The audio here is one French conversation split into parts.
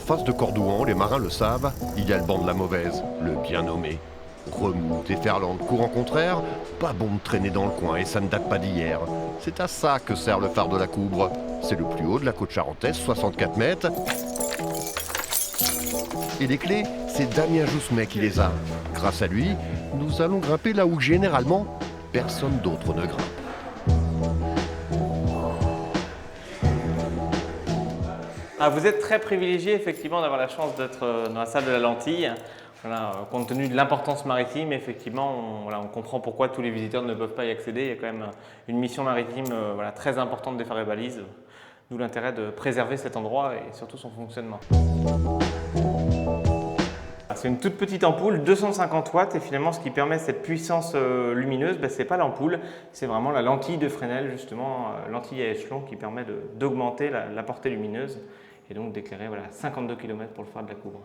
face de Cordouan, les marins le savent, il y a le banc de la mauvaise, le bien nommé. Remous, déferlante, courant contraire, pas bon de traîner dans le coin et ça ne date pas d'hier. C'est à ça que sert le phare de la Coubre. C'est le plus haut de la côte charentaise, 64 mètres. Et les clés, c'est Damien Jousmet qui les a. Grâce à lui, nous allons grimper là où généralement, personne d'autre ne grimpe. Ah, vous êtes très privilégié effectivement d'avoir la chance d'être dans la salle de la Lentille. Voilà, compte tenu de l'importance maritime, effectivement, on comprend pourquoi tous les visiteurs ne peuvent pas y accéder. Il y a quand même une mission maritime très importante des phares et balises, d'où l'intérêt de préserver cet endroit et surtout son fonctionnement. C'est une toute petite ampoule, 250 watts, et finalement ce qui permet cette puissance lumineuse, ce n'est pas l'ampoule, c'est vraiment la lentille de Fresnel, justement, lentille à échelon qui permet d'augmenter la portée lumineuse et donc d'éclairer 52 km pour le phare de la Coubre.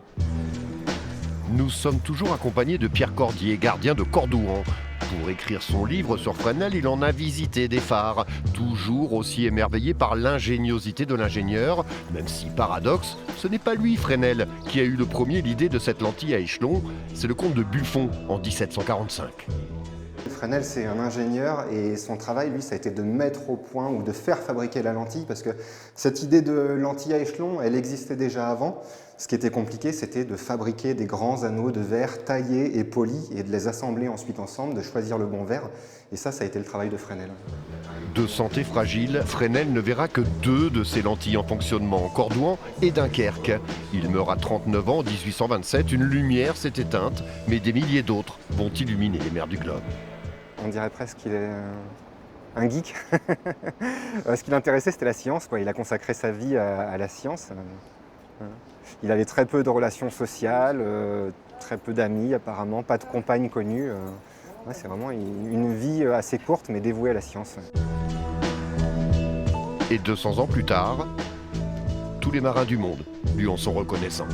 Nous sommes toujours accompagnés de Pierre Cordier, gardien de Cordouan. Pour écrire son livre sur Fresnel, il en a visité des phares, toujours aussi émerveillé par l'ingéniosité de l'ingénieur, même si, paradoxe, ce n'est pas lui, Fresnel, qui a eu le premier l'idée de cette lentille à échelon, c'est le comte de Buffon en 1745. Fresnel, c'est un ingénieur et son travail, lui, ça a été de mettre au point ou de faire fabriquer la lentille parce que cette idée de lentille à échelon, elle existait déjà avant. Ce qui était compliqué, c'était de fabriquer des grands anneaux de verre taillés et polis et de les assembler ensuite ensemble, de choisir le bon verre. Et ça a été le travail de Fresnel. De santé fragile, Fresnel ne verra que 2 de ses lentilles en fonctionnement, Cordouan et Dunkerque. Il meurt à 39 ans en 1827, une lumière s'est éteinte, mais des milliers d'autres vont illuminer les mers du globe. On dirait presque qu'il est un geek. Ce qui l'intéressait, c'était la science, quoi. Il a consacré sa vie à la science. Il avait très peu de relations sociales, très peu d'amis apparemment, pas de compagne connue. C'est vraiment une vie assez courte mais dévouée à la science. Et 200 ans plus tard, tous les marins du monde lui en sont reconnaissants.